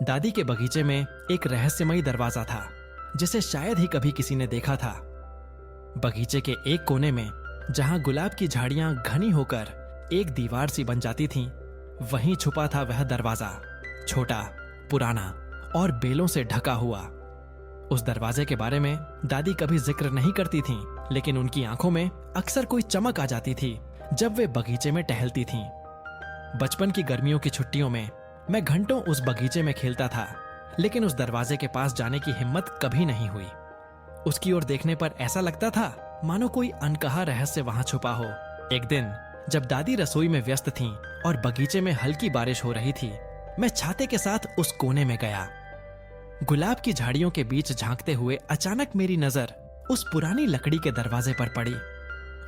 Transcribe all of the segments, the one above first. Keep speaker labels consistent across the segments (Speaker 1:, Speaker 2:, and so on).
Speaker 1: दादी के बगीचे में एक रहस्यमयी दरवाजा था जिसे शायद ही कभी किसी ने देखा था। बगीचे के एक कोने में जहां गुलाब की झाड़ियां घनी होकर एक दीवार सी बन जाती थीं, वहीं छुपा था वह दरवाजा, छोटा, पुराना और बेलों से ढका हुआ। उस दरवाजे के बारे में दादी कभी जिक्र नहीं करती थीं, लेकिन उनकी आंखों में अक्सर कोई चमक आ जाती थी जब वे बगीचे में टहलती थीं। बचपन की गर्मियों की छुट्टियों में मैं घंटों उस बगीचे में खेलता था, लेकिन उस दरवाजे के पास जाने की हिम्मत कभी नहीं हुई। उसकी ओर देखने पर ऐसा लगता था मानो कोई अनकहा रहस्य वहां छुपा हो। एक दिन जब दादी रसोई में व्यस्त थीं और बगीचे में हल्की बारिश हो रही थी, मैं छाते के साथ उस कोने में गया। गुलाब की झाड़ियों के बीच झांकते हुए अचानक मेरी नजर उस पुरानी लकड़ी के दरवाजे पर पड़ी।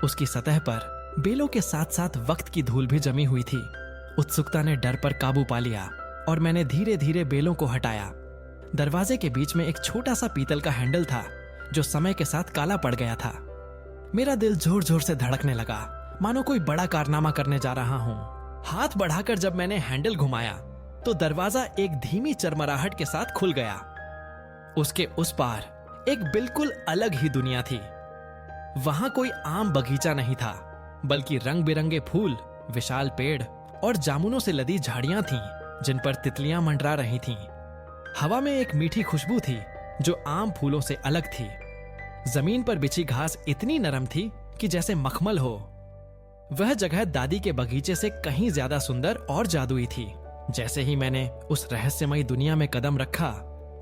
Speaker 1: उसकी सतह पर बेलों के साथ साथ वक्त की धूल भी जमी हुई थी। उत्सुकता ने डर पर काबू पा लिया और मैंने धीरे धीरे बेलों को हटाया। दरवाजे के बीच में एक छोटा सा पीतल का हैंडल था जो समय के साथ काला पड़ गया था। मेरा दिल जोर जोर से धड़कने लगा, मानो कोई बड़ा कारनामा करने जा रहा हूं। हाथ बढ़ाकर जब मैंने हैंडल घुमाया तो दरवाजा एक धीमी चरमराहट के साथ खुल गया। उसके उस पार एक बिल्कुल अलग ही दुनिया थी। वहां कोई आम बगीचा नहीं था, बल्कि रंग बिरंगे फूल, विशाल पेड़ और जामुनों से लदी झाड़ियां थीं जिन पर तितलियां मंडरा रही थीं। हवा में एक मीठी खुशबू थी जो आम फूलों से अलग थी। जमीन पर बिछी घास इतनी नरम थी कि जैसे मखमल हो। वह जगह दादी के बगीचे से कहीं ज्यादा सुंदर और जादुई थी। जैसे ही मैंने उस रहस्यमयी दुनिया में कदम रखा,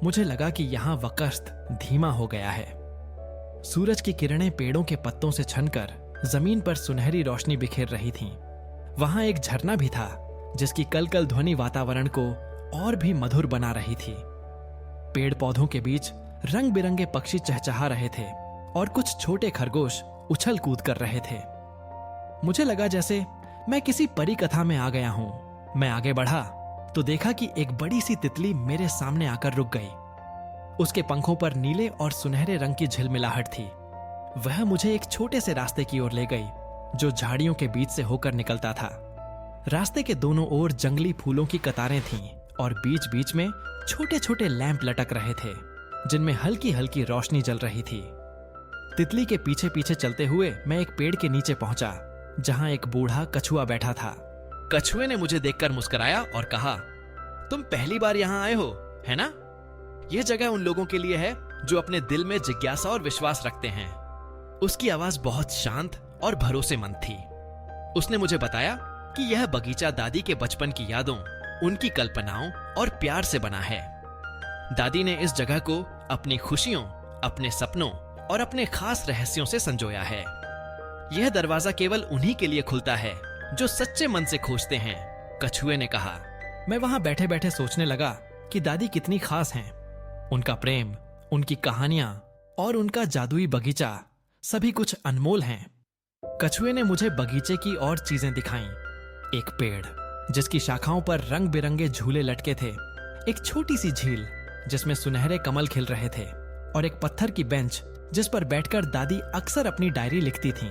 Speaker 1: मुझे लगा कि यहाँ वक्त धीमा हो गया है। सूरज की किरणें पेड़ों के पत्तों से छनकर जमीन पर सुनहरी रोशनी बिखेर रही थीं। वहां एक झरना भी था जिसकी कलकल ध्वनि वातावरण को और भी मधुर बना रही थी। पेड़ पौधों के बीच रंग बिरंगे पक्षी चहचहा रहे थे और कुछ छोटे खरगोश उछल कूद कर रहे थे। मुझे लगा जैसे मैं किसी परी कथा में आ गया हूं। मैं आगे बढ़ा तो देखा कि एक बड़ी सी तितली मेरे सामने आकर रुक गई। उसके पंखों पर नीले और सुनहरे रंग की झिलमिलाहट थी। वह मुझे एक छोटे से रास्ते की ओर ले गई जो झाड़ियों के बीच से होकर निकलता था। रास्ते के दोनों ओर जंगली फूलों की कतारें थीं और बीच बीच में छोटे छोटे लैंप लटक रहे थे जिनमें हल्की हल्की रोशनी जल रही थी। तितली के पीछे पीछे चलते हुए मैं एक पेड़ के नीचे पहुंचा जहां एक बूढ़ा कछुआ बैठा था। कछुए ने मुझे देखकर मुस्कुराया और कहा, तुम पहली बार यहां आए हो, है ना? यह जगह उन लोगों के लिए है जो अपने दिल में जिज्ञासा और विश्वास रखते हैं। उसकी आवाज बहुत शांत और भरोसेमंद थी। उसने मुझे बताया कि यह बगीचा दादी के बचपन की यादों, उनकी कल्पनाओं और प्यार से बना है। दादी ने इस जगह को अपनी खुशियों, अपने सपनों और अपने खास रहस्यों से संजोया है। यह दरवाजा केवल उन्हीं के लिए खुलता है जो सच्चे मन से खोजते हैं, कछुए ने कहा। मैं वहां बैठे बैठे सोचने लगा कि दादी कितनी खास हैं। उनका प्रेम, उनकी कहानियां और उनका जादुई बगीचा सभी कुछ अनमोल हैं। कछुए ने मुझे बगीचे की और चीजें दिखाईं। एक पेड़ जिसकी शाखाओं पर रंग बिरंगे झूले लटके थे, एक छोटी सी झील जिसमें सुनहरे कमल खिल रहे थे और एक पत्थर की बेंच जिस पर बैठकर दादी अक्सर अपनी डायरी लिखती थीं।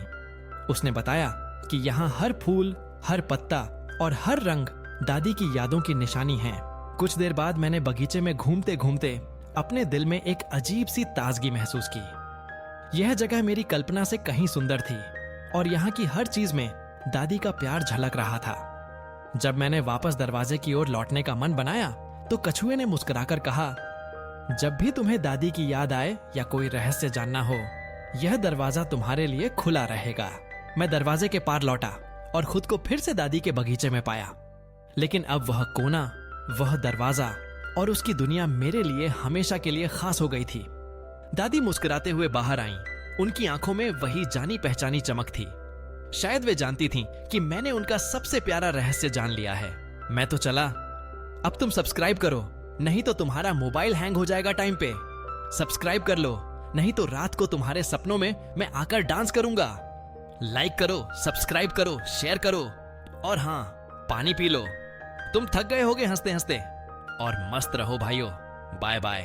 Speaker 1: उसने बताया कि यहाँ हर फूल, हर पत्ता और हर रंग दादी की यादों की निशानी है। कुछ देर बाद मैंने बगीचे में घूमते घूमते अपने दिल में एक अजीब सी ताजगी महसूस की। यह जगह मेरी कल्पना से कहीं सुंदर थी और यहाँ की हर चीज में दादी का प्यार झलक रहा था। जब मैंने वापस दरवाजे की ओर लौटने का मन बनाया तो कछुए ने मुस्कुराकर कहा, जब भी तुम्हें दादी की याद आए या कोई रहस्य जानना हो, यह दरवाजा तुम्हारे लिए खुला रहेगा। मैं दरवाजे के पार लौटा और खुद को फिर से दादी के बगीचे में पाया, लेकिन अब वह कोना, वह दरवाजा और उसकी दुनिया मेरे लिए हमेशा के लिए खास हो गई थी। दादी मुस्कुराते हुए बाहर आईं। उनकी आंखों में वही जानी पहचानी चमक थी। शायद वे जानती थीं कि मैंने उनका सबसे प्यारा रहस्य जान लिया है। मैं तो चला, अब तुम सब्सक्राइब करो, नहीं तो तुम्हारा मोबाइल हैंग हो जाएगा टाइम पे। सब्सक्राइब कर लो, नहीं तो रात को तुम्हारे सपनों में मैं आकर डांस करूंगा। लाइक करो, सब्सक्राइब करो, शेयर करो और हाँ, पानी पी लो। तुम थक गए होगे हंसते हंसते। और मस्त रहो भाइयों। Bye bye.